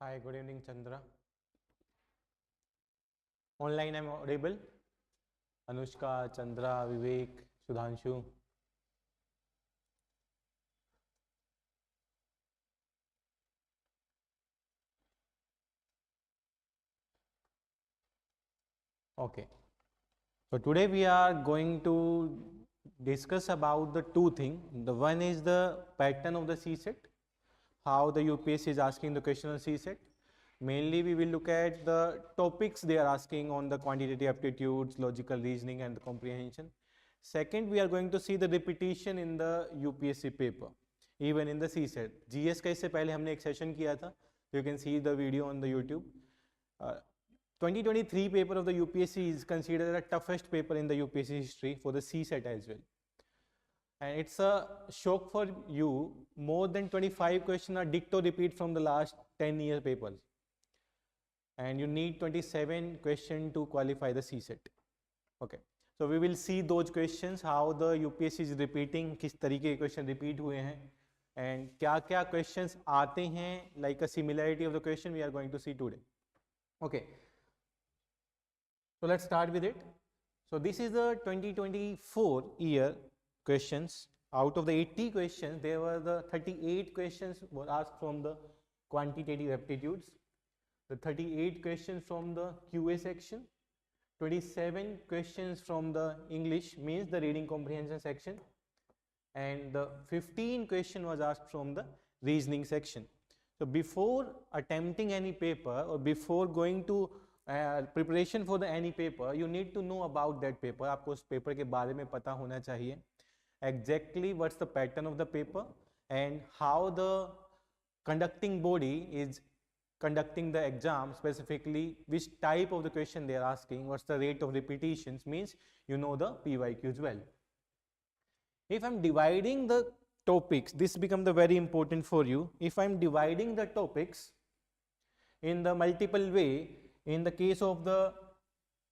Hi, good evening, Chandra. Online, I'm audible. Anushka, Chandra, Vivek, Sudhanshu. Okay. So today we are going to discuss about the two things. The one is the pattern of the CSAT, how the UPSC is asking the question on CSAT. Mainly we will look at the topics they are asking on the quantitative aptitudes, logical reasoning and the comprehension. Second, we are going to see the repetition in the UPSC paper, even in the CSAT. GS का इससे पहले हमने एक session किया था. You can see the video on the YouTube. 2023 paper of the UPSC is considered the toughest paper in the UPSC history for the CSAT as well. And it's a shock for you. More than 25 questions are dicto repeat from the last 10-year papers. And you need 27 questions to qualify the CSAT. Okay. So we will see those questions, how the UPSC is repeating, किस तरीके के question repeat हुए हैं, and क्या questions आते हैं, like a similarity of the question we are going to see today. Okay. So let's start with it. So this is the 2024 year questions. Out of the 80 questions, there were the 38 questions were asked from the quantitative aptitudes, the 38 questions from the QA section, 27 questions from the English, means the reading comprehension section, and the 15 question was asked from the reasoning section. So before attempting any paper or before going to preparation for the any paper, you need to know about that paper. आपको उस paper के बारे में पता होना चाहिए. Exactly what's the pattern of the paper and how the conducting body is conducting the exam, specifically which type of the question they are asking, what's the rate of repetitions, means you know the PYQs well. If I'm dividing the topics, this becomes the very important for you. If I'm dividing the topics in the multiple way, in the case of the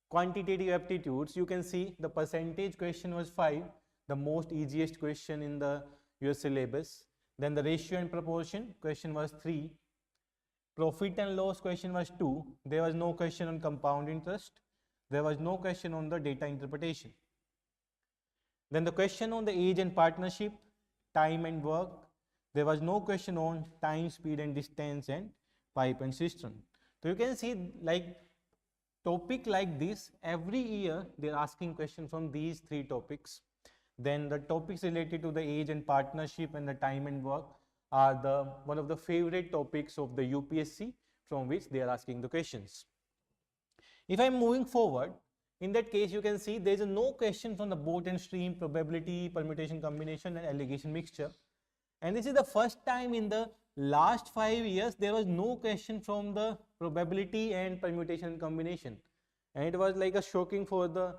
quantitative aptitudes, you can see the percentage question was 5, the most easiest question in the your syllabus. Then the ratio and proportion question was 3. Profit and loss question was 2. There was no question on compound interest. There was no question on the data interpretation. Then the question on the age and partnership, time and work. There was no question on time, speed and distance and pipe and cistern. So you can see like topic like this, every year they are asking question from these 3 topics. Then the topics related to the age and partnership and the time and work are the one of the favorite topics of the UPSC from which they are asking the questions. If I am moving forward, in that case you can see there is no question from the boat and stream, probability, permutation combination and allegation mixture. And this is the first time in the last 5 years there was no question from the probability and permutation combination. And it was like a shocking for the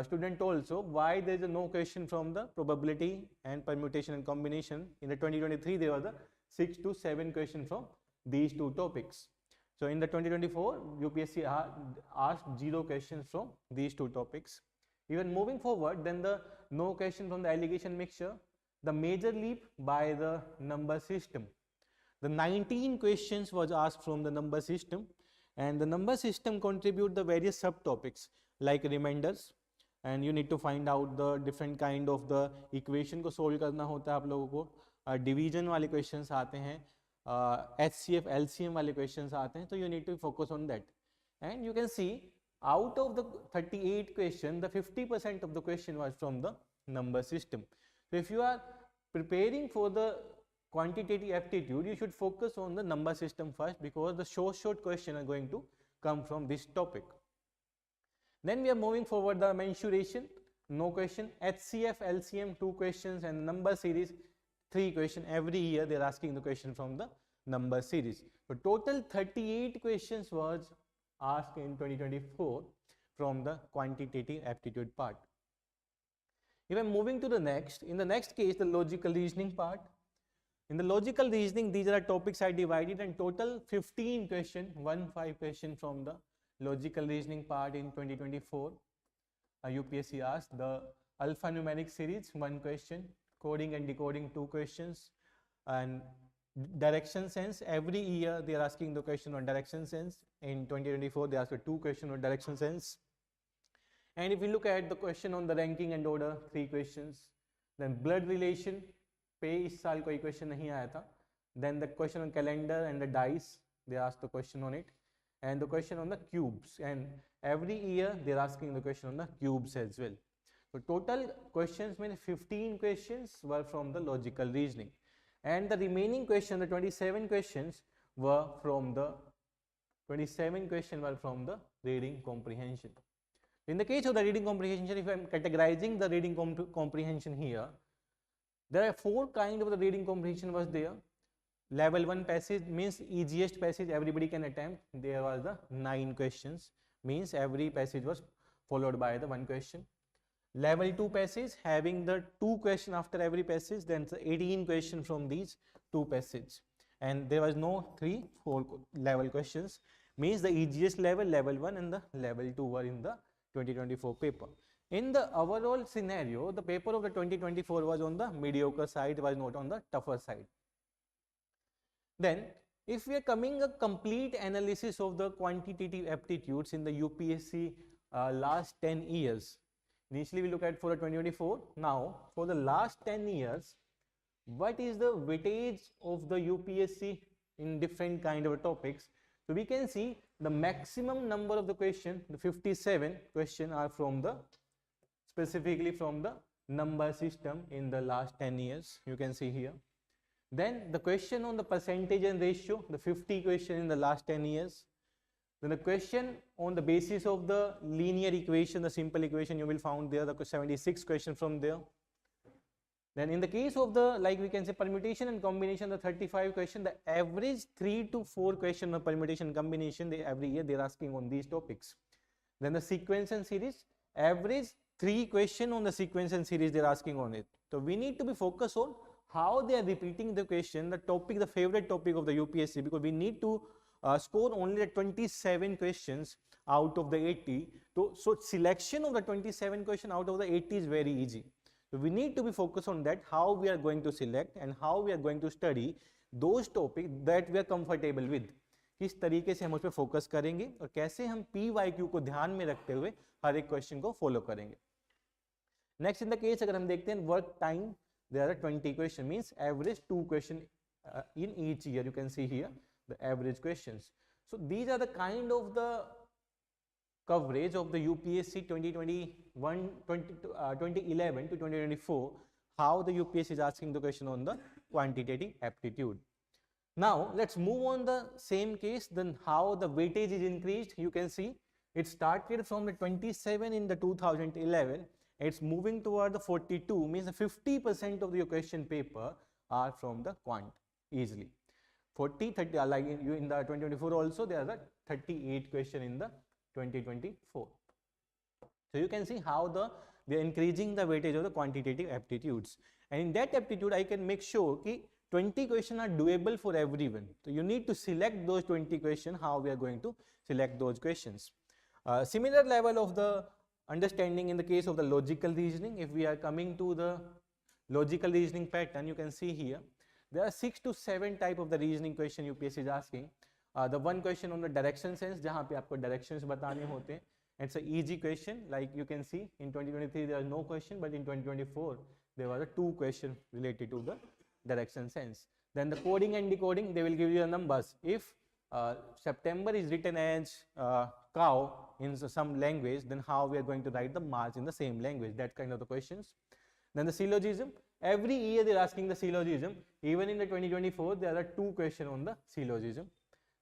student also, why there is no question from the probability and permutation and combination. In the 2023 there was a 6 to 7 questions from these 2 topics. So in the 2024 UPSC asked 0 questions from these 2 topics. Even moving forward, then the no question from the allegation mixture, the major leap by the number system. The 19 questions was asked from the number system, and the number system contribute the various subtopics like remainders, and you need to find out the different kind of the equation को solve करना होता है आप लोगों को. Division वाले questions आते हैं, HCF, LCM वाले questions आते हैं, so you need to focus on that. And you can see out of the 38 questions, the 50% of the question was from the number system. So if you are preparing for the quantitative aptitude, you should focus on the number system first, because the short question are going to come from this topic. Then we are moving forward the mensuration, no question, HCF, LCM 2 questions and number series 3 questions. Every year they are asking the question from the number series. So total 38 questions was asked in 2024 from the quantitative aptitude part. If I am moving to the next, in the next case the logical reasoning part. In the logical reasoning, these are topics I divided, and total 15 question, 15 question from the logical reasoning part in 2024. UPSC asked the alphanumeric series 1 question, coding and decoding 2 questions, and direction sense. Every year they are asking the question on direction sense. In 2024 they asked 2 questions on direction sense. And if you look at the question on the ranking and order, 3 questions. Then blood relation पे इस साल कोई question नहीं आया था. Then the question on calendar and the dice, they asked the question on it, and the question on the cubes. And every year they are asking the question on the cubes as well. So total questions means 15 questions were from the logical reasoning, and the remaining question, the 27 questions were from the reading comprehension. In the case of the reading comprehension, if I am categorizing the reading comprehension here, there are 4 kinds of the reading comprehension was there. Level 1 passage means easiest passage everybody can attempt. There was the 9 questions, means every passage was followed by the 1 question. Level 2 passage having the 2 questions after every passage, then the 18 questions from these 2 passages, and there was no 3-4 level questions, means the easiest level, level 1 and the level 2 were in the 2024 paper. In the overall scenario, the paper of the 2024 was on the mediocre side, was not on the tougher side. Then if we are coming a complete analysis of the quantitative aptitudes in the UPSC last 10 years, initially we look at for the 2024, now for the last 10 years, what is the weightage of the UPSC in different kind of topics? So we can see the maximum number of the question, the 57 question are from the, specifically from the number system in the last 10 years, you can see here. Then the question on the percentage and ratio, the 50 question in the last 10 years. Then the question on the basis of the linear equation, the simple equation, you will find there the 76 question from there. Then in the case of the, like we can say, permutation and combination, the 35 question, the average 3 to 4 question of permutation combination, every year they are asking on these topics. Then the sequence and series, average 3 question on the sequence and series they are asking on it. So we need to be focused on how they are repeating the question, the topic, the favorite topic of the UPSC, because we need to score only the 27 questions out of the 80. So selection of the 27 question out of the 80 is very easy. So we need to be focused on that, how we are going to select and how we are going to study those topics that we are comfortable with. किस तरीके से हम उस पर focus करेंगे और कैसे हम PYQ को ध्यान में रखते हुए हर एक क्वेश्चन को फॉलो करेंगे. नेक्स्ट इन द केस अगर हम देखते हैं work time, there are 20 question, means average 2 question in each year. You can see here the average questions. So these are the kind of the coverage of the UPSC 2011 to 2024, how the UPSC is asking the question on the quantitative aptitude. Now let's move on the same case, then how the weightage is increased. You can see it started from the 27 in the 2011, it's moving toward the 42, means the 50% of your question paper are from the quant easily. 40, 30, like in the 2024 also there are the 38 question in the 2024. So you can see how they are increasing the weightage of the quantitative aptitudes, and in that aptitude I can make sure that 20 questions are doable for everyone. So you need to select those 20 questions, how we are going to select those questions. Similar level of the understanding in the case of the logical reasoning. If we are coming to the logical reasoning pattern, you can see here there are 6 to 7 type of the reasoning question UPSC is asking. The one question on the direction sense, जहाँ पे आपको directions बताने होते हैं. It's an easy question, like you can see in 2023 there are no question, but in 2024 there were 2 questions related to the direction sense. Then the coding and decoding, they will give you the numbers. If September is written as cow in some language, then how we are going to write the March in the same language, that kind of the questions. Then the syllogism, every year they are asking the syllogism. Even in the 2024 there are 2 questions on the syllogism.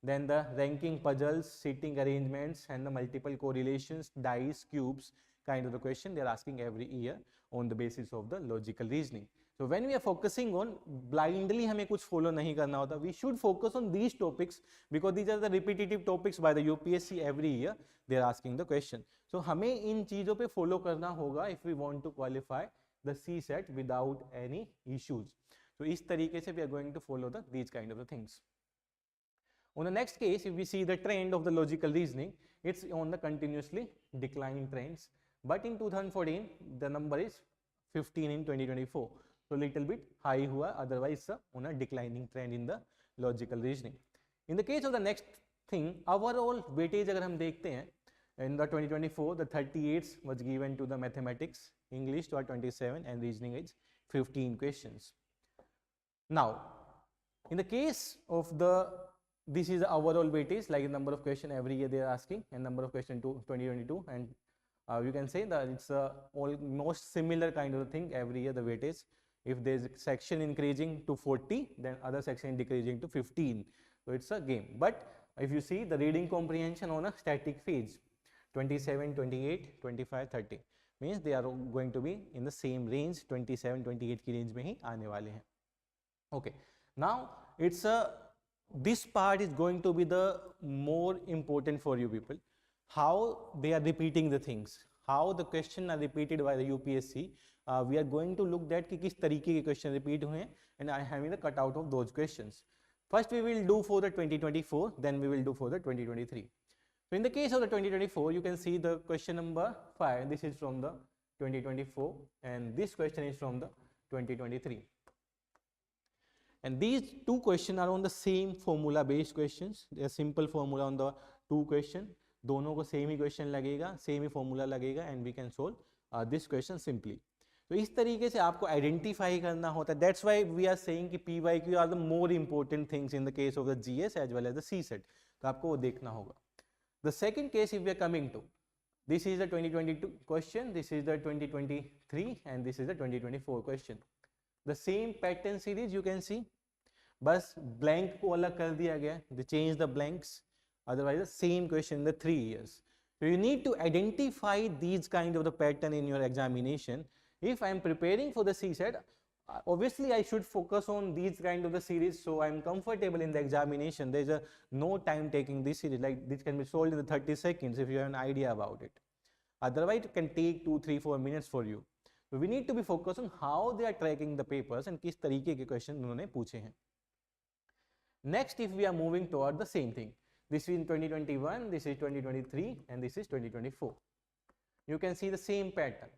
Then the ranking puzzles, seating arrangements and the multiple correlations, dice, cubes kind of the question they are asking every year on the basis of the logical reasoning. So when we are focusing on blindly हमें कुछ follow नहीं करना होता, we should focus on these topics because these are the repetitive topics by the UPSC every year they are asking the question. So हमें इन चीजों पे follow करना होगा if we want to qualify the CSAT without any issues. So इस तरीके से we are going to follow these kind of the things. On the next case, if we see the trend of the logical reasoning, it's on the continuously declining trends. But in 2014, the number is 15 in 2024. so little bit high हुआ, otherwise on a declining trend in the logical reasoning. In the case of the next thing, overall weightage अगर हम देखते हैं, in the 2024 the 38 was given to the mathematics, English to 27, and reasoning is 15 questions. Now in the case of the, this is the overall weightage, like the number of question every year they are asking, and number of question to 2022, and you can say that it's a almost similar kind of thing every year, the weightage. If there is section increasing to 40, then other section decreasing to 15, so it's a game. But if you see the reading comprehension on a static phase, 27, 28, 25, 30, means they are going to be in the same range, 27, 28 की range में ही आने वाले हैं. Okay, now it's a, this part is going to be the more important for you people, how they are repeating the things, how the question are repeated by the UPSC. We are going to look that कि किस तरीके के question repeat हुए हैं, and I have the cutout of those questions. First we will do for the 2024, then we will do for the 2023. So in the case of the 2024, you can see the question number 5, this is from the 2024, and this question is from the 2023. And these two questions are on the same formula based questions. They are simple formula on the two question. दोनों को same ही question लगेगा, same ही formula लगेगा, and we can solve this question simply. तो इस तरीके से आपको identify करना होता है. That's why we are saying कि PYQ are the more important things in the case of the GS as well as the CSAT. तो आपको वो देखना होगा. The second case, if we are coming to, this is the 2022 question, this is the 2023, and this is the 2024 question. The same pattern series you can see, बस blank को अलग कर दिया गया, they change the blanks, otherwise the same question in the 3 years. So you need to identify these kind of the pattern in your examination. If I am preparing for the CSAT, obviously I should focus on these kind of the series, so I am comfortable in the examination. There is a no time taking this series, like this can be solved in the 30 seconds if you have an idea about it. Otherwise it can take 2, 3, 4 minutes for you. So we need to be focused on how they are tracking the papers and किस तरीके के question उन्होंने पूछे हैं. Next, if we are moving toward the same thing, this is in 2021, this is 2023, and this is 2024. You can see the same pattern.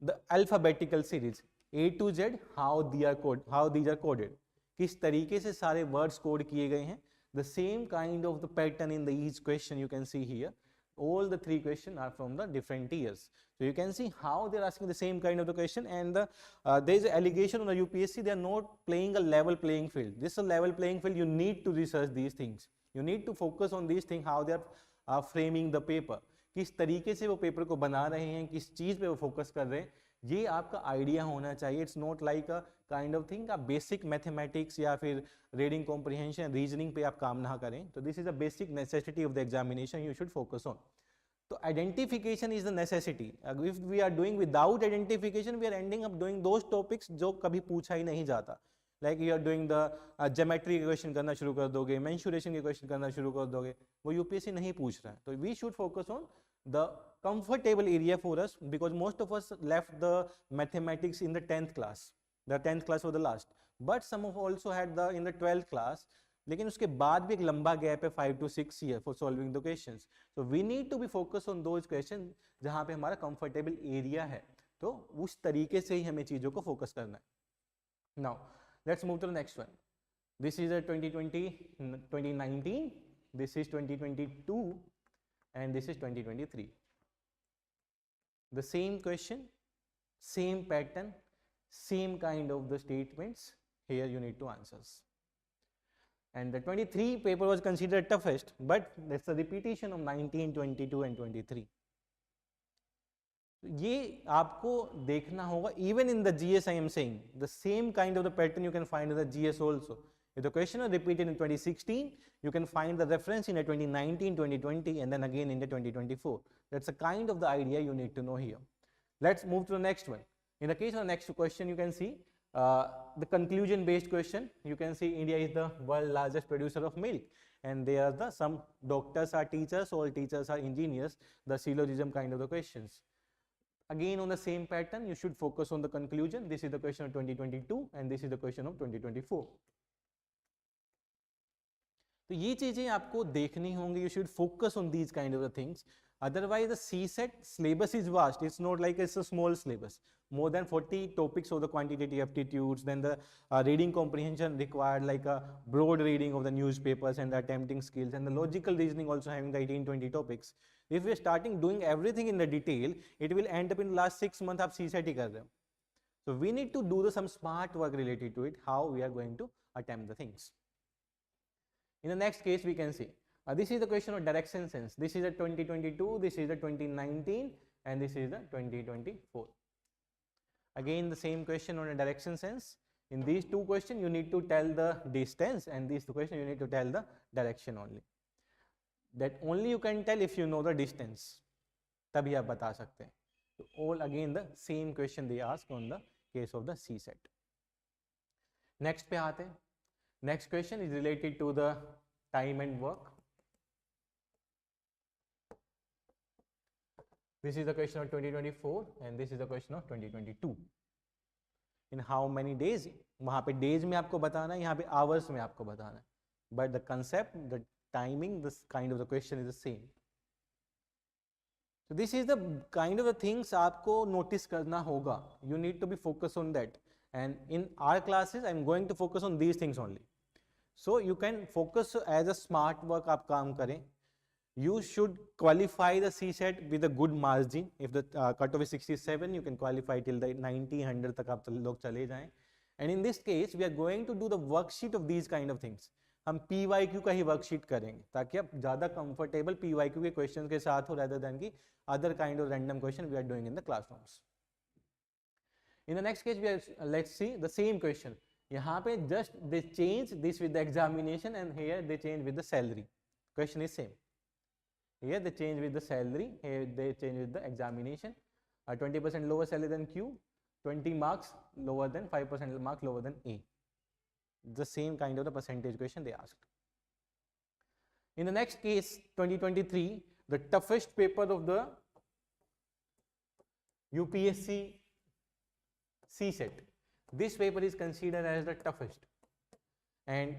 The alphabetical series A to Z, how these are coded. किस तरीके से सारे words code किए गए हैं. The same kind of the pattern in the each question you can see here. All the 3 questions are from the different years. So you can see how they are asking the same kind of the question, and there is an allegation on the UPSC they are not playing a level playing field. This is a level playing field. You need to research these things. You need to focus on these things, how they are framing the paper. किस तरीके से वो paper को बना रहे हैं, किस चीज़ पे वो फोकस कर रहे हैं, ये आपका आइडिया होना चाहिए. It's not like a kind of thing आप बेसिक मैथमेटिक्स या फिर रीडिंग कॉम्प्रिहेंशन रीजनिंग पे आप काम ना करें. तो this is a basic necessity of the examination you should focus on. तो identification is the necessity. If we are doing without identification we are ending up doing those topics जो कभी पूछा ही नहीं जाता. Like you are doing the geometry के question करना शुरू कर दोगे, मेंसुरेशन के क्वेश्चन करना शुरू कर दोगे, वो यूपीएससी नहीं पूछ रहा है. तो we should focus on the comfortable area for us, because most of us left the mathematics in the 10th class. The 10th class was the last, but some of also had the in the 12th class. लेकिन उसके बाद भी एक लंबा gap है 5 to 6 years for solving the questions. So we need to be focused on those questions जहाँ पे हमारा comfortable area है. तो उस तरीके से ही हमें चीज़ों को फोकस करना है. Now let's move to the next one. This is a 2019. This is 2022. And this is 2023. The same question, same pattern, same kind of the statements. Here you need to answers. And the 23 paper was considered toughest, but that's a repetition of 19, 22 and 23. ये आपको देखना होगा. Even in the GS I am saying the same kind of the pattern you can find in the GS also. If the question was repeated in 2016, you can find the reference in the 2019, 2020, and then again in the 2024. That's a kind of the idea you need to know here. Let's move to the next one. In the case of the next question, you can see the conclusion based question. You can see India is the world's largest producer of milk, and there are the some doctors are teachers, all teachers are engineers, the syllogism kind of the questions. Again on the same pattern, you should focus on the conclusion. This is the question of 2022 and this is the question of 2024. तो ये चीजें आपको देखनी होंगी. You should focus on these kind of the things. Otherwise, the CSAT syllabus is vast. It's not like it's a small syllabus. More than 40 topics of the quantitative aptitudes, then the reading comprehension required, like a broad reading of the newspapers and the attempting skills, and the logical reasoning also having the 18-20 topics. If we're starting doing everything in the detail, it will end up in the last 6 months आप CSAT ही कर रहे हो. So we need to do some smart work related to it, how we are going to attempt the things. In the next case, we can see. This is the question of direction sense. This is the 2022, this is the 2019, and this is the 2024. Again, the same question on a direction sense. In these two questions, you need to tell the distance, and these two questions, you need to tell the direction only. That only you can tell if you know the distance. तभी आप बता सकते हैं. So all again the same question they ask on the case of the CSAT. Next पे आते हैं. Next question is related to the time and work. This is the question of 2024 and this is the question of 2022. In how many days? वहाँ पे days में आपको बताना है, यहाँ पे hours में आपको बताना है. But the concept, the timing, this kind of the question is the same. So this is the kind of the things आपको notice करना होगा. You need to be focused on that. And in our classes, I am going to focus on these things only. So you can focus as a smart work आप काम करें. You should qualify the CSAT with a good margin. If the cutoff is 67, you can qualify till the 90, 100 तक आप लोग चले जाएं. And in this case, we are going to do the worksheet of these kind of things. हम PYQ का ही worksheet करेंगे ताकि आप ज़्यादा कंफर्टेबल PYQ के क्वेश्चन के साथ हो rather than की other kind of random question we are doing in the classrooms. In the next case, we are let's see the same question. यहाँ पे just they change this with the examination and here they change with the salary. Question is same. Here they change with the salary. Here they change with the examination. 20% lower salary than Q. 20 marks lower than 5% mark lower than A. The same kind of the percentage question they asked. In the next case, 2023, the toughest paper of the UPSC CSAT. This paper is considered as the toughest. And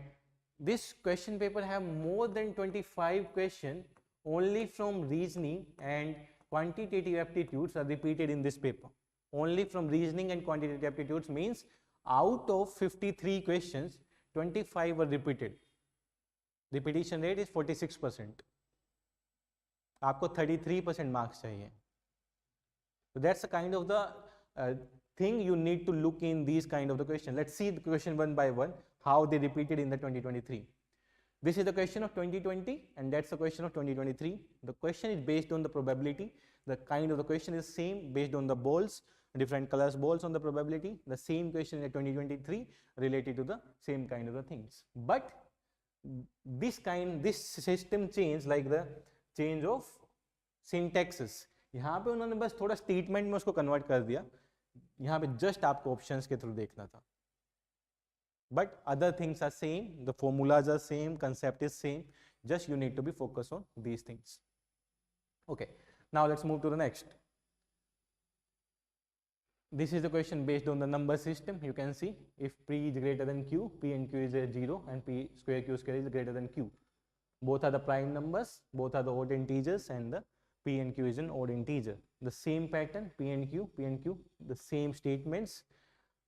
this question paper have more than 25 questions only from reasoning and quantitative aptitudes are repeated in this paper. Only from reasoning and quantitative aptitudes means out of 53 questions, 25 were repeated. Repetition rate is 46%. आपको 33% marks चाहिए. So that's the kind of the thing you need to look in these kind of the question. Let's see the question one by one, how they repeated in the 2023. This is the question of 2020 and that's the question of 2023. The question is based on the probability. The kind of the question is same based on the balls, different colors balls on the probability. The same question in 2023 related to the same kind of the things. But this system change like the change of syntaxes. यहाँ पे उन्होंने बस थोड़ा statement में उसको convert कर दिया. यहाँ पे just आपको options के through देखना था. But other things are same, the formulas are same, concept is same. Just you need to be focused on these things. Okay, now let's move to the next. This is the question based on the number system. You can see if P is greater than Q, P and Q is 0 and P square Q square is greater than Q. Both are the prime numbers, both are the odd integers and the P and Q is an odd integer. The same pattern, P and Q, the same statements.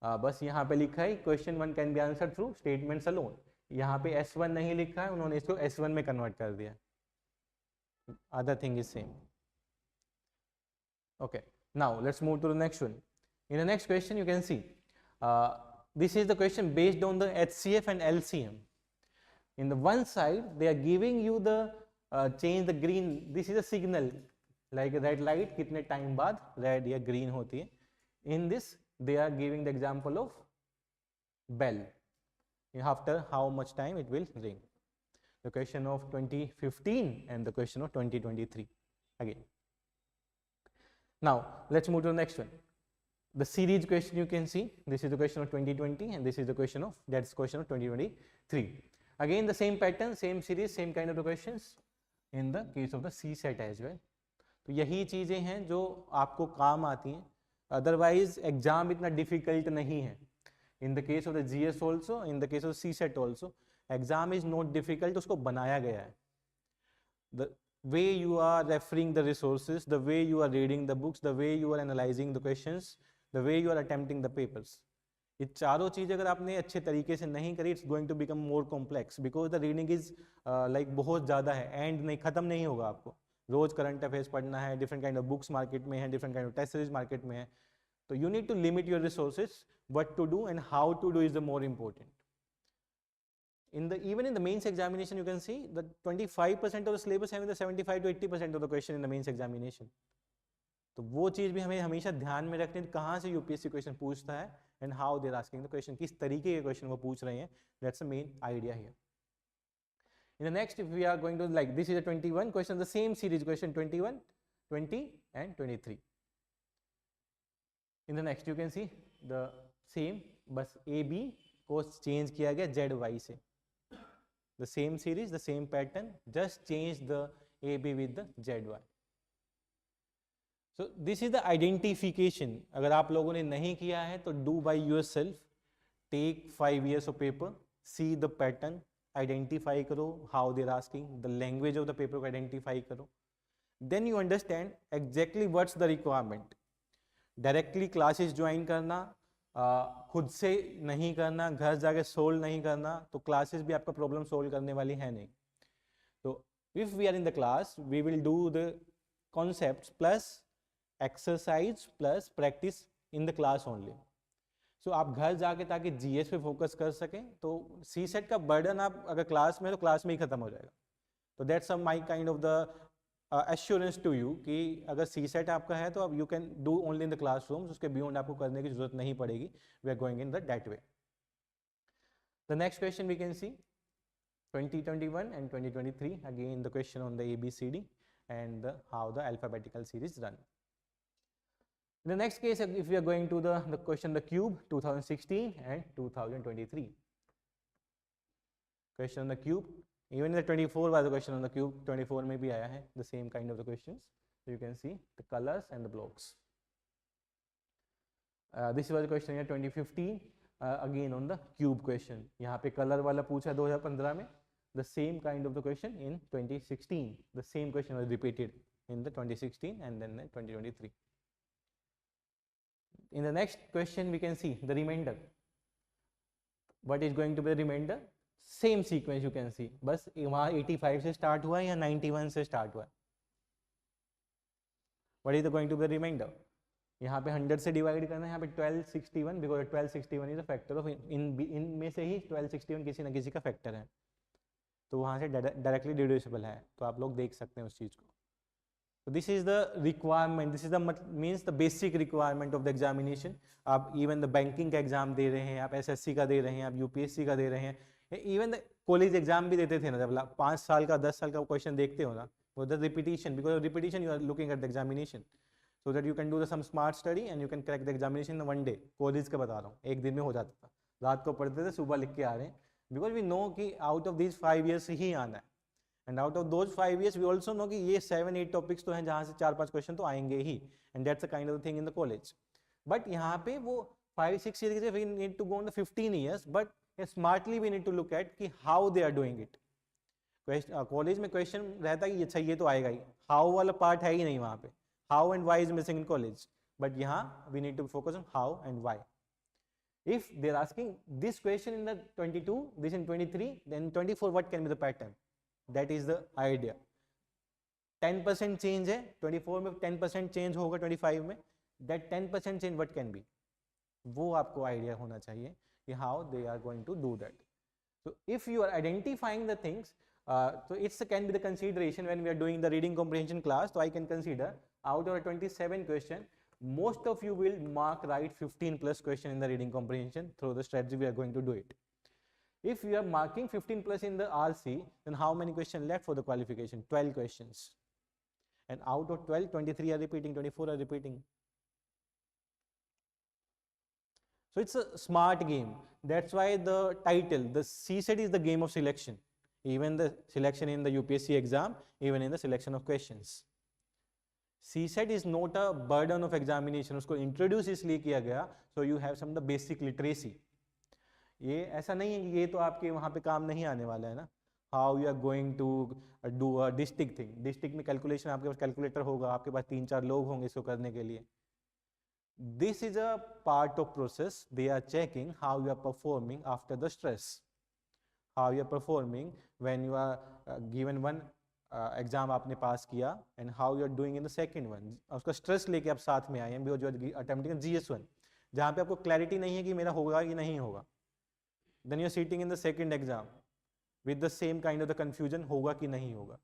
बस यहाँ पे लिखा है question 1 can be answered through statements alone. यहाँ पे S1 नहीं लिखा है, उन्होंने इसको S1 में convert कर दिया. Other thing is same. Okay, now let's move to the next one. In the next question, you can see this is the question based on the HCF and LCM. In the one side, they are giving you the change the green. This is a signal like red light. कितने time बाद red या green होती है. In this, they are giving the example of bell. After how much time it will ring. The question of 2015 and the question of 2023 again. Now let's move to the next one. The series question you can see. This is the question of 2020 and this is the question of 2023. Again the same pattern, same series, same kind of the questions in the case of the CSAT as well. तो यही चीजें हैं जो आपको काम आती हैं. Otherwise exam इतना difficult नहीं है. In the case of the GS also, in the case of CSAT also, exam is not difficult. उसको बनाया गया है. way you are referring the resources, the way you are reading the books, the way you are analyzing the questions, the way you are attempting the papers. ये चारों चीज़ अगर आपने अच्छे तरीके से नहीं करी, it's going to become more complex because the reading is like बहुत ज़्यादा है, एंड नहीं, ख़त्म नहीं होगा आपको. रोज करंट अफेयर्स पढ़ना है, different kind of books market में है, different kind of test series market में है. So you need to limit your resources. What to do and how to do is the more important. Even in the mains examination, you can see that 25% of the syllabus having the 75 to 80% of the question in the mains examination. तो वो चीज़ भी हमें हमेशा ध्यान में रखनी है, कहाँ से यूपीएससी क्वेश्चन पूछता है and how they are asking the question, किस तरीके के क्वेश्चन वो पूछ रहे हैं. That's the main idea here. In the next, if we are going to, like, this is a 21 question, the same series question 21, 20 and 23. In the next you can see the same, बस A B को change किया गया Z Y से. The same series, the same pattern, just change the A B with the Z Y. So this is the identification. अगर आप लोगों ने नहीं किया है तो do by yourself. Take 5 years of paper, see the pattern, identify करो how they are asking, the language of the paper को identify करो. Then you understand exactly what's the requirement. Directly classes join करना, खुद से नहीं करना, घर जाके सोल्व नहीं करना, तो क्लासेस भी आपका प्रॉब्लम सोल्व करने वाली है नहीं. तो if we are in the class, we will do the concepts plus exercise plus practice in the class only. So आप घर जाके ताकि जीएस पे फोकस कर सकें, तो सीसेट का बर्डन आप अगर क्लास में, तो क्लास में ही खत्म हो जाएगा. तो that's my kind of the assurance to you कि अगर सीसेट आपका है तो अब you can do only in the classroom, उसके बियॉन्ड आपको करने की जरूरत नहीं पड़ेगी. We are going in the that way. The next question we can see 2021 and 2023, again the question on the ABCD and how the alphabetical series run. In the next case, if we are going to the question, the cube 2016 and 2023. Question on the cube. Even the 24 was the question on the cube. 24 में भी आया है the same kind of the questions. So you can see the colors and the blocks. This was the question in 2015. Again on the cube question. यहाँ पे color वाला पूछा 2015 में. The same kind of the question in 2016. The same question was repeated in the 2016 and then 2023. In the next question we can see the remainder. What is going to be the remainder? Same sequence you can see, बस वहाँ 85 से start हुआ है या 91 से start हुआ है. What is the going to be the reminder? यहाँ पे 100 से डिवाइड करना है, यहाँ पे 1261, because 1261 is a factor of इन में से ही 1261 किसी ना किसी का फैक्टर है, तो वहाँ से डायरेक्टली डिड्यूसिबल है. तो आप लोग देख सकते हैं उस चीज़ को. So this is the requirement, this is the means the basic requirement of the examination. आप even the banking का एग्जाम दे रहे हैं, आप SSC का दे रहे हैं, आप UPSC का दे रहे हैं, इवन कॉलेज एग्जाम भी देते थे ना, जब 5 साल का 10 साल का क्वेश्चन देखते हो ना, वो the repetition, because repetition you are looking at the examination, so that you can do the some smart study and you can crack the examination in one day. College का बता रहा हूँ, एक दिन में हो जाता था. रात को पढ़ते थे, सुबह लिख के आ रहे हैं, बिकॉज वी नो कि आउट ऑफ दिस 5 ईयर्स ही आना है. And out of those 5 years we also know कि ये 7-8 टॉपिक्स तो हैं जहाँ से 4-5 क्वेश्चन तो आएंगे ही, and that's a kind of thing in the college. But यहाँ पे वो 5-6 years we need to go on the 15 years, but smartly we need to look at कि how they are doing it. College में question रहता है कि अच्छा ये तो आएगा ही, हाउ वाला पार्ट है ही नहीं वहाँ पे. How and why is missing in college, but यहाँ we need to focus on how and why. If they are asking this question in the 22, this in 23, then 24, what can be the pattern? That is the idea. 10% change है 24 में, 10% change होगा 25 में. That 10% change what can be? वो आपको idea होना चाहिए कि how they are going to do that. So if you are identifying the things, so it's can be the consideration when we are doing the reading comprehension class. So I can consider out of 27 question, most of you will mark right 15 plus question in the reading comprehension through the strategy we are going to do it. If you are marking 15 plus in the RC, then how many questions left for the qualification? 12 questions. And out of 12, 23 are repeating, 24 are repeating. So it's a smart game. That's why the title, the CSAT is the game of selection. Even the selection in the UPSC exam, even in the selection of questions. CSAT is not a burden of examination. उसको introduce इसलिए किया गया so you have some the basic literacy. ये ऐसा नहीं है कि ये तो आपके वहाँ पे काम नहीं आने वाला है ना. how you are going to do a distinct thing. Distinct में calculation आपके पास calculator होगा, आपके पास 3-4 लोग होंगे इसको करने के लिए. This is a part of process. They are checking how you are performing after the stress. How you are performing when you are given one exam आपने पास किया and how you are doing in the second one. उसका stress लेके आप साथ में आए हैं because you are attempting a GS1 जहाँ पे आपको clarity नहीं है कि मेरा होगा कि नहीं होगा. Then you are sitting in the second exam with the same kind of the confusion, होगा कि नहीं होगा.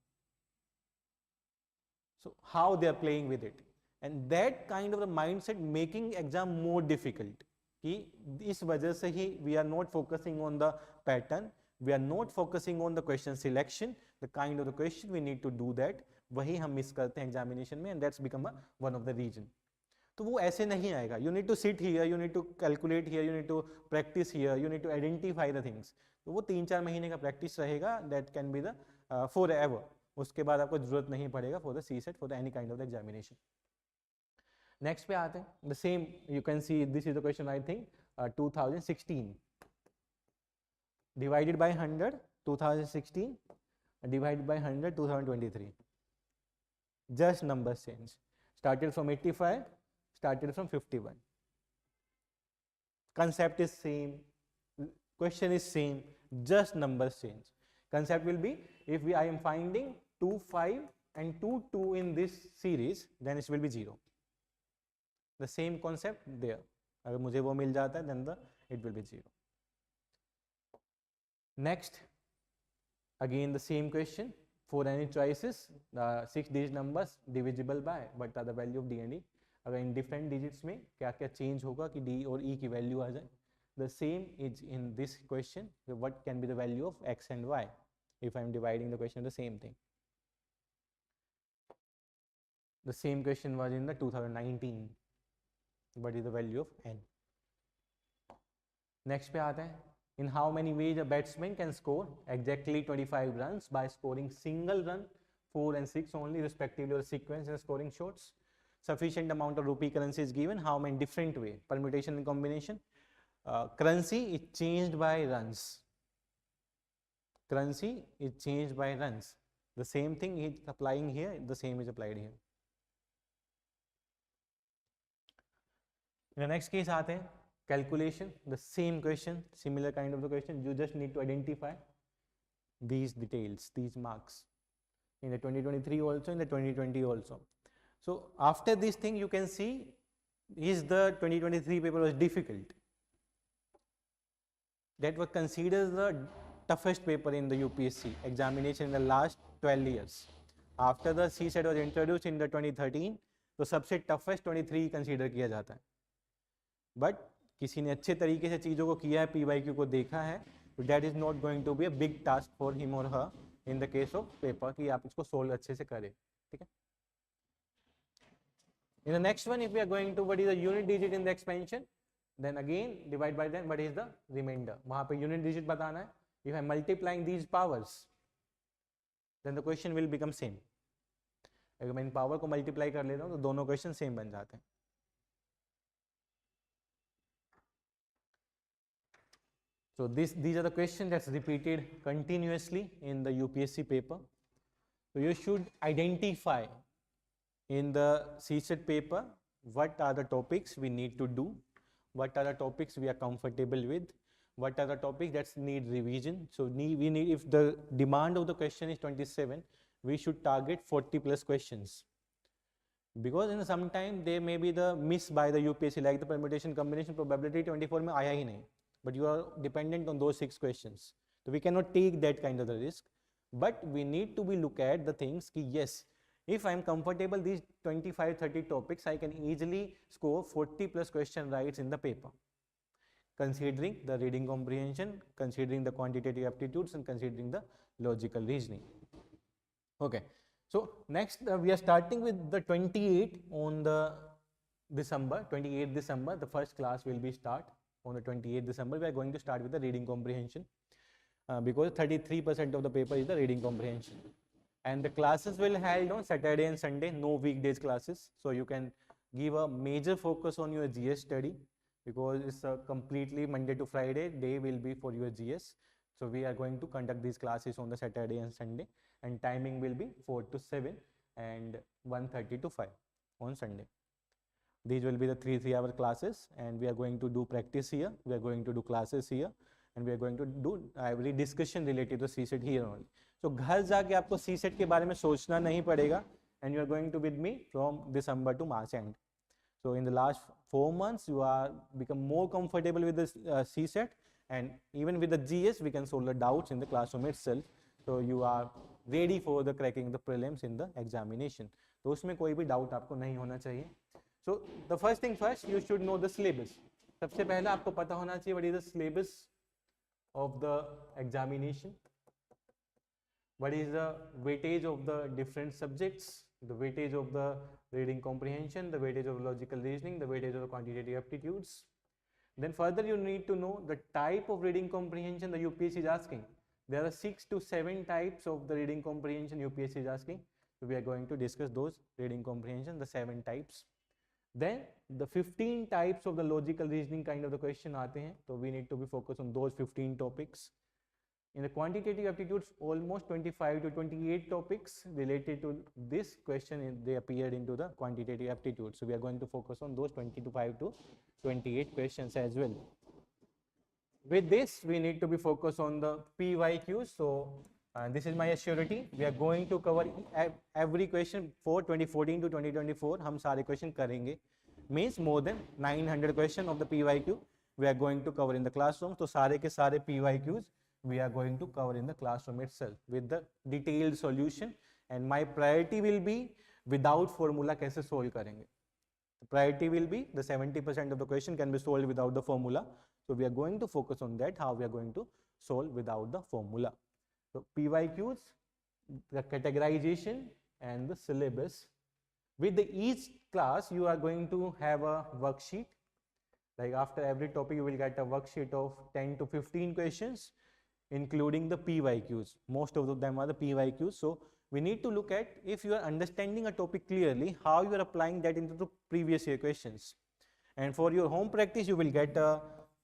So how they are playing with it. And that kind of the mindset making exam more difficult. कि इस वजह से ही we are not focusing on the pattern, we are not focusing on the question selection, the kind of the question we need to do that, वही हम miss करते हैं examination में, and that's become one of the reason. तो वो ऐसे नहीं आएगा. You need to sit here, you need to calculate here, you need to practice here, you need to identify the things. तो वो 3-4 महीने का practice रहेगा, that can be the forever. उसके बाद आपको जरूरत नहीं पड़ेगा for the CSAT, for the any kind of the examination. Next पे आते हैं. The same you can see, this is the question I think 2016 divided by 100 2016 divided by 100 2023. Just numbers change. Started from 85, started from 51. Concept is same, question is same, just numbers change. Concept will be if I am finding 2, 5 and 2, 2 in this series, then it will be 0. The same concept there. अगर मुझे वो मिल जाता है then it will be 0. Next, again the same question. For any choices, the 6-digit numbers divisible by what are the value of D and E. अगर in different digits में क्या क्या change होगा कि D और E की value आ जाए. The same is in this question. What can be the value of X and Y if I am dividing the question the same thing. The same question was in the 2019. What is the value of N? Next पे आते हैं. In how many ways a batsman can score exactly 25 runs by scoring single run, 4 and 6 only respectively, or sequence and scoring shots? Sufficient amount of rupee currency is given. How many different way? Permutation and combination. Currency is changed by runs. Currency is changed by runs. The same thing is applying here. The same is applied here. In the next case आते हैं. Calculation, the same question, similar kind of the question. You just need to identify these details, these marks in the 2023 also, in the 2020 also. So after this thing you can see is the 2023 paper was difficult. That was considered the toughest paper in the UPSC examination in the last 12 years. After the CSAT was introduced in the 2013, तो सबसे toughest 23 consider किया जाता है. But किसी ने अच्छे तरीके से चीज़ों को किया है, PYQ को देखा है, तो that is not going to be a big task for him or her in the case of paper कि आप इसको solve अच्छे से करें, ठीक है? In the next one, if we are going to what is the unit digit in the expansion, then again divide by then what is the remainder. वहाँ पे unit digit बताना है. If I am multiplying these powers, then the question will become same. अगर मैं इन power को multiply कर लेता हूँ तो दोनों question same बन जाते हैं. So these are the questions that's repeated continuously in the UPSC paper. So you should identify in the CSAT paper what are the topics we need to do, what are the topics we are comfortable with, what are the topics that need revision. So we need, if the demand of the question is 27, we should target 40 plus questions. Because in some time there may be the miss by the UPSC, like the permutation combination probability 24 में आया ही नहीं. But you are dependent on those 6 questions. So we cannot take that kind of the risk. But we need to be look at the things ki yes, if I am comfortable these 25-30 topics, I can easily score 40 plus question rights in the paper. Considering the reading comprehension, considering the quantitative aptitudes, and considering the logical reasoning. Okay. So next we are starting with the 28 on the December, 28th December, the first class will be start. On the 28th December, we are going to start with the reading comprehension because 33% of the paper is the reading comprehension. And the classes will held on Saturday and Sunday, no weekdays classes. So you can give a major focus on your GS study because it's a completely Monday to Friday day will be for your GS. So we are going to conduct these classes on the Saturday and Sunday, and timing will be 4 to 7 and 1:30 to 5 on Sunday. These will be the 3 hour classes, and we are going to do practice here, we are going to do classes here, and we are going to do every discussion related to CSAT here only. So घर जाके आपको CSAT के बारे में सोचना नहीं पड़ेगा, and you are going to with me from December to March end. So in the last 4 months, you are become more comfortable with the CSAT, and even with the GS, we can solve the doubts in the classroom itself. So you are ready for the cracking the prelims in the examination. तो उसमें कोई भी doubt आपको नहीं होना चाहिए. So the first thing first, you should know the syllabus. सबसे पहला आपको पता होना चाहिए what is the syllabus of the examination. What is the weightage of the different subjects, the weightage of the reading comprehension, the weightage of logical reasoning, the weightage of the quantitative aptitudes. Then further you need to know the type of reading comprehension the UPSC is asking. There are 6 to 7 types of the reading comprehension UPSC is asking. So we are going to discuss those reading comprehension, the 7 types. Then the 15 types of the logical reasoning kind of the question aate hain. So we need to be focused on those 15 topics. In the quantitative aptitudes, almost 25 to 28 topics related to this question, they appeared into the quantitative aptitude. So we are going to focus on those 25 to 28 questions as well. With this, we need to be focused on the PYQs. So this is my assurity. We are going to cover every question for 2014 to 2024. हम सारे question करेंगे. Means more than 900 question of the PYQ we are going to cover in the classroom. तो सारे के सारे PYQs we are going to cover in the classroom itself with the detailed solution, and my priority will be without formula कैसे solve करेंगे. The priority will be the 70% of the question can be solved without the formula. So we are going to focus on that, how we are going to solve without the formula. So PYQs, the categorization and the syllabus. With the each class you are going to have a worksheet. Like after every topic you will get a worksheet of 10 to 15 questions, including the PYQs. Most of them are the PYQs. So we need to look at, if you are understanding a topic clearly, how you are applying that into the previous year questions. And for your home practice, you will get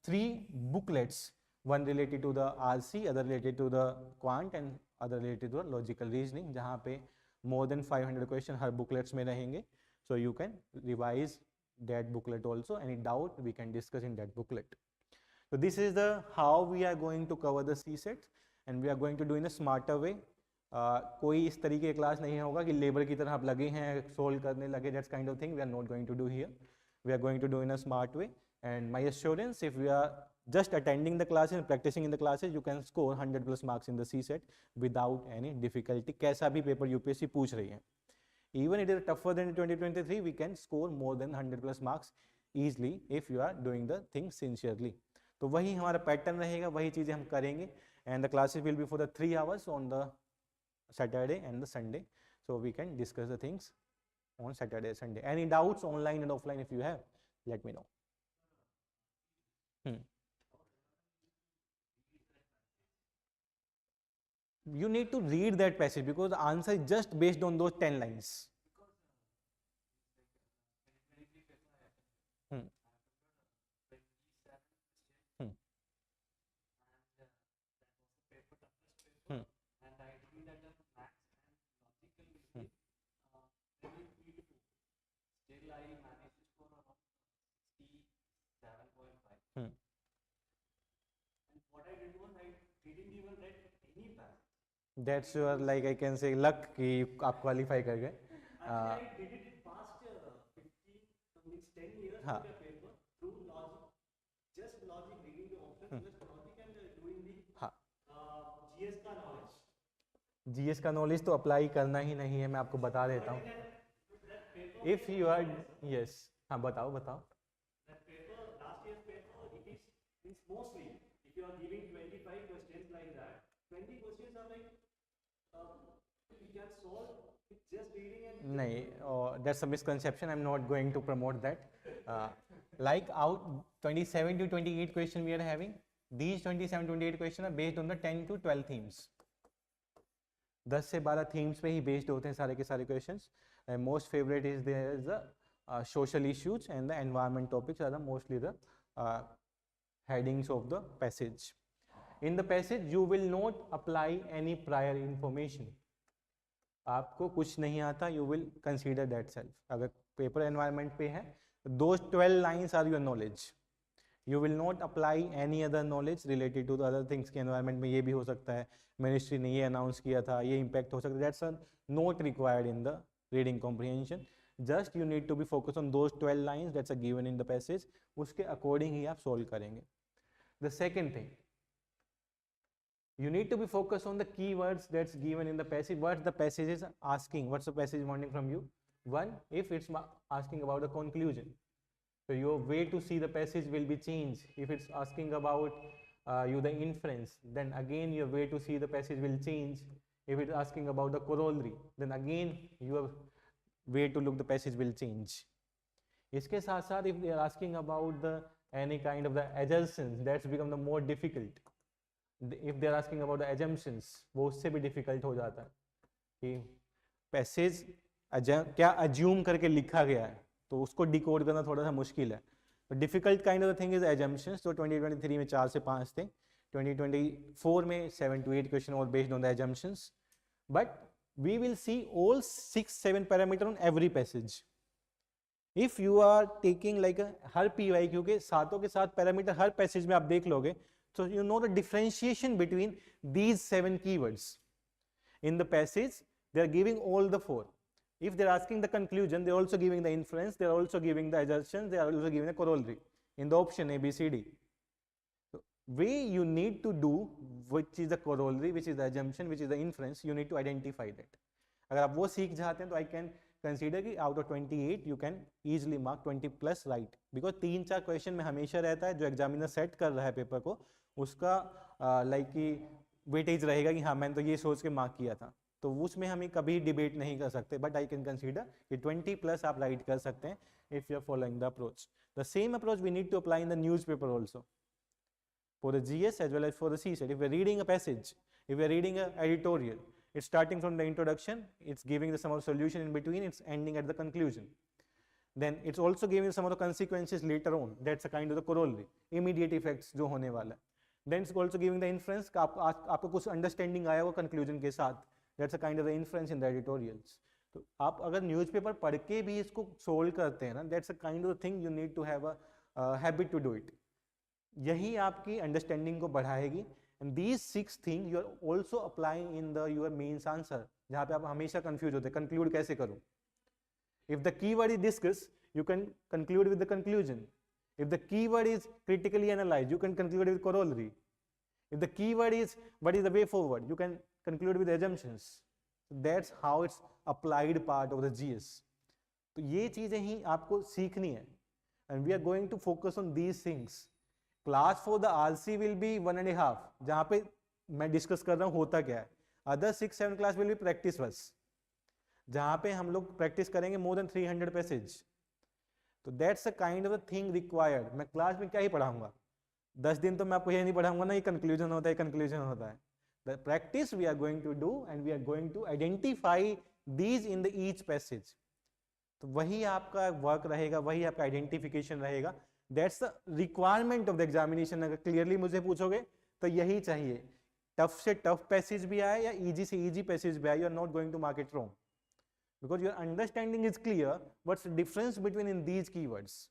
3 booklets, one related to the RC, other related to the quant, and other related to the logical reasoning, जहाँ पे more than 500 question हर booklets में रहेंगे. So you can revise that booklet also. Any doubt we can discuss in that booklet. So this is the how we are going to cover the CSAT, and we are going to do in a smarter way. कोई इस तरीके की class नहीं होगा कि labour की तरह आप लगे हैं सोल्व करने लगे. That's kind of thing we are not going to do here. We are going to do in a smart way, and my assurance, if we are just attending the classes and practicing in the classes, you can score 100 plus marks in the CSAT without any difficulty. कैसा भी paper UPSC पूछ रही है. Even it is tougher than 2023, we can score more than 100 plus marks easily if you are doing the things sincerely. तो वही हमारा pattern रहेगा, वही चीज़ें हम करेंगे. And the classes will be for the 3 hours on the Saturday and the Sunday. So we can discuss the things on Saturday, Sunday. Any doubts online and offline, if you have, let me know. You need to read that passage because the answer is just based on those 10 lines. That's your, like I can say, luck कि आप qualify कर गए. I did it in past 10 years. हाँ. Through logic, just logic, reading the options, just logic and doing the हाँ. GS का knowledge. GS का knowledge तो apply करना ही नहीं है, मैं आपको बता देता हूँ. If you are, yes, हाँ बताओ. That paper, last year's paper, it is mostly, if you are giving 25 questions like that, 20 questions are like, you can solve with just reading and... नहीं, that's a misconception. I'm not going to promote that. Like out 27 to 28 question we are having, these 27 to 28 questions are based on the 10 to 12 themes. 10 से 12 themes पे ही based होते हैं सारे के सारे questions. And most favorite is there is the social issues and the environment topics are the mostly the headings of the passage. In the passage you will not apply any prior information. आपको कुछ नहीं आता, you will consider that self. अगर paper environment पे है, those 12 lines are your knowledge. You will not apply any other knowledge related to the other things. के environment में ये भी हो सकता है, मिनिस्ट्री ने ये अनाउंस किया था, ये इम्पैक्ट हो सकता है. That's not required in the reading comprehension. Just you need to be focused on those 12 lines that's given in the passage. उसके अकॉर्डिंग ही आप सॉल्व करेंगे. The second thing, you need to be focused on the keywords that's given in the passage. What the passage is asking, what's the passage wanting from you? One, if it's asking about the conclusion, so your way to see the passage will be changed. If it's asking about you the inference, then again your way to see the passage will change. If it's asking about the corollary, then again your way to look the passage will change. इसके साथ साथ if they are asking about the any kind of the assertions, that's become the more difficult. If they are asking about the assumptions, वो उससे भी difficult हो जाता है कि passage क्या assume करके लिखा गया है, तो उसको decode करना थोड़ा सा मुश्किल है. तो difficult kind of the thing is assumptions. तो 2023 में 4 से 5 थे, 2024 में 7 to 8 question और based on the assumptions. But we will see all 6-7 parameter on every passage. If you are taking like her PYQ के सातों के साथ पैरामीटर हर पैसेज में आप देख लोगे, so you know the differentiation between these 7 keywords. In the passage, they are giving all the 4. If they are asking the conclusion, they are also giving the inference, they are also giving the assertions, they are also giving the corollary in the option A, B, C, D. So, way you need to do, which is the corollary, which is the assumption, which is the inference, you need to identify that. अगर आप वो सीख जाते हैं तो I can consider कि out of 28 you can easily mark 20 plus right, because 3-4 question में हमेशा रहता है जो एग्जामिनर सेट कर रहा है पेपर को, उसका लाइक कि वेटेज रहेगा कि हाँ मैंने तो ये सोच के मार्क किया था, तो उसमें हमें कभी डिबेट नहीं कर सकते. बट आई कैन कंसीडर कि 20 प्लस आप राइट कर सकते हैं if you are following the approach. The same approach we need to apply in the newspaper also for the GS as well as for the CSAT. If we are reading a passage, if we are reading an editorial, it's starting from the introduction, it's giving the some of solution in between, it's ending at the conclusion. Then it's also giving some of the consequences later on. That's a kind of the corollary, immediate effects जो होने वाला है. Then it's also giving the inference का आपको कुछ understanding आया वो conclusion के साथ. That's a kind of the inference in the editorials. तो आप अगर न्यूज़पेपर पढ़ के भी इसको सोल्व करते हैं ना, that's a kind of thing you need to have a habit to do it. यही आपकी अंडरस्टैंडिंग को बढ़ाएगी. And these 6 things you are also applying in the your mains answer, जहाँ पे आप हमेशा कंफ्यूज होते हैं conclude कैसे करूँ. If the keyword is discuss, you can conclude with the conclusion. If the keyword is critically analyzed, you can conclude with corollary. If the keyword is what is the way forward, you can conclude with assumptions. So that's how it's applied part of the GS. तो ये चीजें ही आपको सीखनी है. And we are going to focus on these things. Class for the RC will be 1.5, जहाँ पे मैं discuss कर रहा हूँ होता क्या है. Other 6-7 class will be practice bus, जहाँ पे हम लोग प्रैक्टिस करेंगे more than 300 पैसेज. तो that's a kind of a thing required. मैं क्लास में क्या ही पढ़ाऊंगा, 10 दिन तो मैं आपको ये नहीं पढ़ाऊंगा ना, ये कंक्लूजन होता है, कंक्लूजन होता है. The practice we are going to do and we are going to identify these in the each passage. तो वही आपका वर्क रहेगा, वही आपका आइडेंटिफिकेशन रहेगा. That's the requirement of the examination. अगर क्लियरली मुझे पूछोगे तो यही चाहिए. टफ से टफ पैसेज भी आए या इजी से इजी पैसेज भी आए, you are not going to mark it wrong. Because your understanding is clear, what's the difference between in these keywords.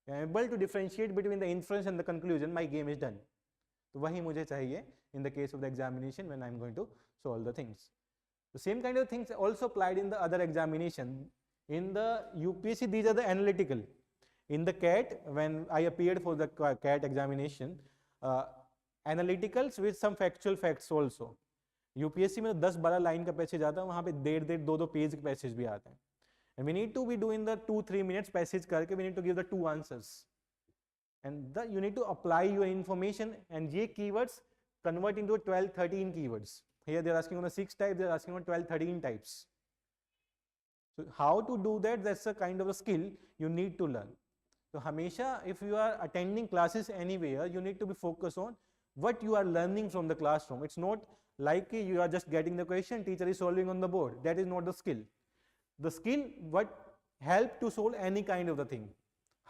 You are able to differentiate between the inference and the conclusion, my game is done. तो वही मुझे चाहिए in the case of the examination when I am going to solve the things. The same kind of things also applied in the other examination. In the UPSC, these are the analytical. In the CAT, when I appeared for the CAT examination, analyticals with some factual facts also. UPSC में 10-12 line का passage आता है, वहाँ पे 1.5 2 page के passage भी आते हैं. And we need to be doing the 2-3 minutes passage करके we need to give the 2 answers. And you need to apply your information, and ये keywords convert into 12-13 keywords. Here they are asking on the 6 types, they are asking on 12-13 types. So how to do that, that's a kind of a skill you need to learn. So हमेशा if you are attending classes anywhere, you need to be focused on what you are learning from the classroom. It's not like you are just getting the question, teacher is solving on the board. That is not the skill. The skill what help to solve any kind of the thing.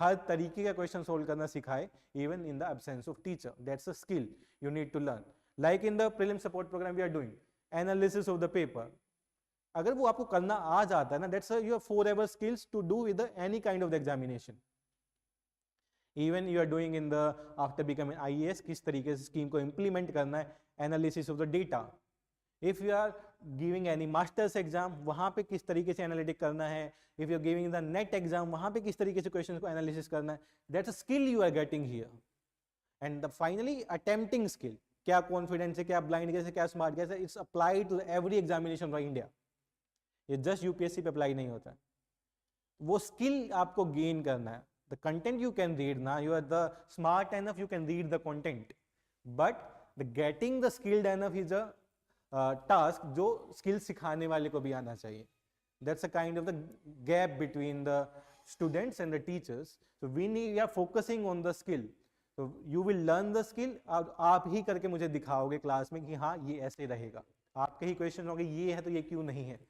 हर तरीके का question solve करना सिखाए, even in the absence of teacher. That's a skill you need to learn. Like in the prelim support program we are doing analysis of the paper. अगर वो आपको करना आ जाता है ना, that's your forever skills to do with any kind of the examination. Even you are doing in the after becoming IAS, किस तरीके से स्कीम को इंप्लीमेंट करना है, analysis of the data. If you are giving any masters exam, वहां पे किस तरीके से एनालिटिक करना है. If you are giving the NET exam, वहां पे किस तरीके से क्वेश्चंस को एनालिसिस करना है. That's a skill you are getting here. And the finally attempting skill, क्या कॉन्फिडेंस है, क्या ब्लाइंड कैसे, क्या स्मार्ट कैसे, it's applied to every examination of India. ये जस्ट UPSC पे अप्लाई नहीं होता है. वो स्किल आपको गेन करना है. The content you can read now, you are the smart enough, you can read the content, but the getting the skilled enough is a task जो skill सिखाने वाले को भी आना चाहिए. That's a kind of the gap between the students and the teachers. So we are focusing on the skill. So you will learn the skill. आप ही करके मुझे दिखाओगे क्लास में कि हाँ ये ऐसे रहेगा. आपके ही क्वेश्चन होंगे ये है तो ये क्यों नहीं है.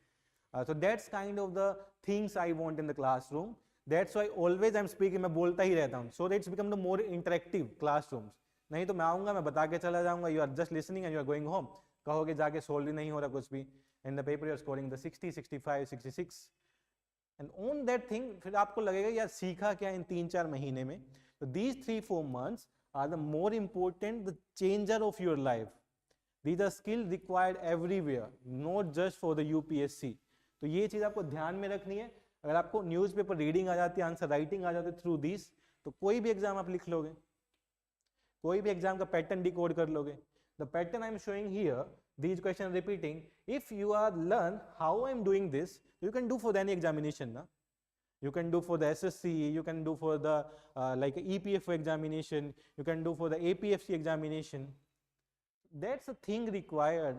So that's kind of the things I want in the classroom. That's why always I'm speaking, मैं बोलता ही रहता हूँ. So it's become the more interactive classrooms. नहीं तो मैं आऊँगा, मैं बता के चला जाऊँगा, you are just listening and you are going home. कहोगे जाके solve ही नहीं हो रहा कुछ भी. In the paper you are scoring the 60, 65, 66. And on that thing, फिर आपको लगेगा यार सीखा क्या इन 3-4 महीने में. So these 3-4 months are the more important, the changer of your life. These are skills required everywhere, not just for the UPSC. तो ये चीज़ आपको ध्यान में रखनी है. अगर आपको न्यूज़पेपर रीडिंग आ जाती है, आंसर राइटिंग आ जाती है थ्रू दिस, तो कोई भी एग्जाम आप लिख लोगे, कोई भी एग्जाम का पैटर्न डिकोड कर लोगे. The pattern I am showing here, these questions repeating, if you are learn how I am doing this, you can do for any examination na. You can do for the SSC, you can do for the like EPFO examination, you can do for the APFC examination. That's a thing required.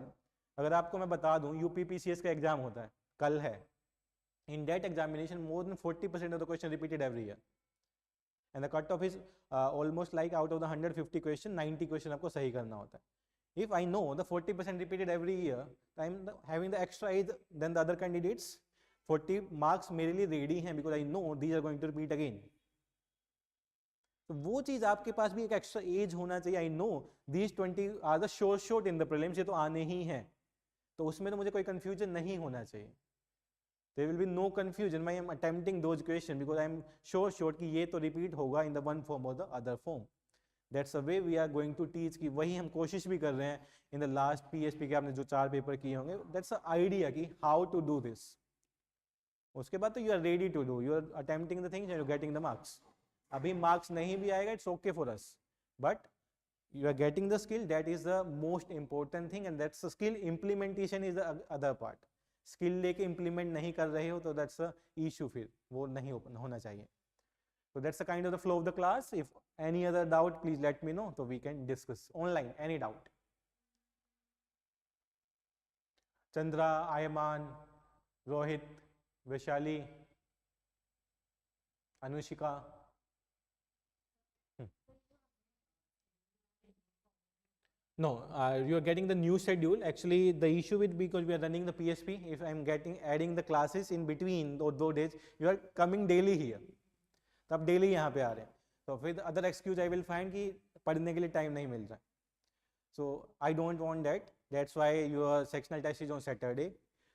अगर आपको मैं बता दूं UPPCS का exam होता है, कल है. In that examination, more than 40% of the question repeated every year, and the cutoff is almost like out of the 150 question, 90 question आपको सही करना होता है. If I know the 40% repeated every year, I'm having the extra edge than the other candidates. 40 marks मेरे लिए ready हैं because I know these are going to repeat again. तो वो चीज़ आपके पास भी एक extra edge होना चाहिए. I know these 20 are the sure shot in the prelims, ये तो आने ही हैं, तो उसमें तो मुझे कोई confusion नहीं होना चाहिए. There will be no confusion when I am attempting those questions because I am sure कि ये तो repeat होगा in the one form or the other form. That's the way we are going to teach. कि वही हम कोशिश भी कर रहे हैं in the last PSP के आपने जो 4 पेपर किए होंगे. That's the idea कि how to do this. उसके बाद तो you are ready to do. You are attempting the things and you are getting the marks. अभी marks नहीं भी आएगा, it's okay for us. But you are getting the skill. That is the most important thing, and that's the skill implementation is the other part. Skill लेके implement नहीं कर रहे हो तो दैट्स अ इशू, फिर वो नहीं होना चाहिए. So that's the kind of the flow of the class. If any other doubt, please let me know so we can discuss online. Any doubt? Chandra, Ayman, Rohit, Vishali, Anushika. No, you are getting the new schedule. Actually, the issue with because we are running the PSP. If I am adding the classes in between those days, you are coming daily here. तो आप daily यहाँ पे आ रहे हैं. तो फिर other excuse I will find कि पढ़ने के लिए time नहीं मिल रहा है. So I don't want that. That's why your sectional test is on Saturday,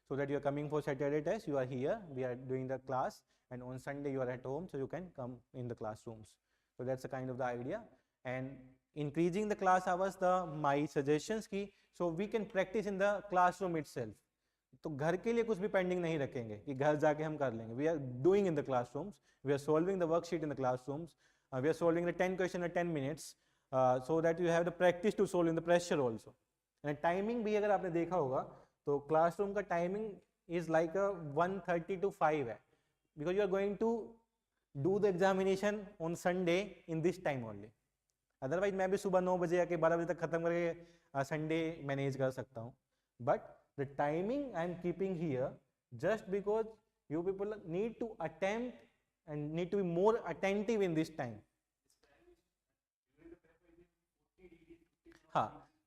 so that you are coming for Saturday test. You are here. We are doing the class, and on Sunday you are at home, so you can come in the classrooms. So that's the kind of the idea. And increasing the class hours, my suggestions की, so we can practice in the classroom itself. तो घर के लिए कुछ भी pending नहीं रखेंगे कि घर जाके हम कर लेंगे. We are doing in the classrooms. We are solving the worksheet in the classrooms. We are solving the 10 question in 10 minutes, so that you have the practice to solve in the pressure also. And timing भी अगर आपने देखा होगा तो classroom का timing is like a 1:30 to 5 है, because you are going to do the examination on Sunday in this time only. Otherwise मैं भी सुबह 9 बजे आके 12 बजे तक खत्म करके संडे मैनेज कर सकता हूँ. But the timing I am keeping here just because you people need to attempt and need to be more attentive in this time.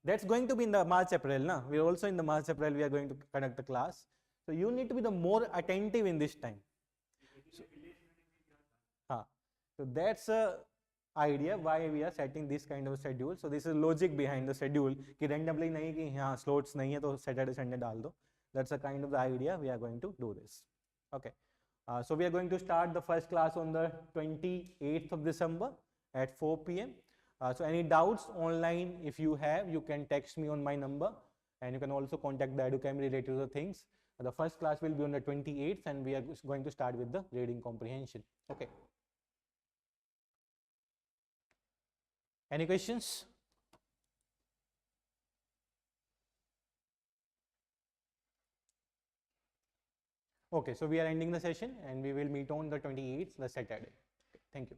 That's going to be in the March April na. We are also in the March April we are going to conduct the class, so you need to be the more attentive in this time. So that's a idea why we are setting this kind of schedule. So this is logic behind the schedule कि randomly नहीं कि हाँ slots नहीं है तो Saturday Sunday डाल दो. That's a kind of the idea we are going to do this. Okay. So we are going to start the first class on the 28th of December at 4 p.m. So any doubts online, if you have, you can text me on my number, and you can also contact the EDUKEMY related to the things. The first class will be on the 28th, and we are going to start with the reading comprehension. Okay. Any questions? Okay, so we are ending the session, and we will meet on the 28th, the Saturday. Okay, thank you.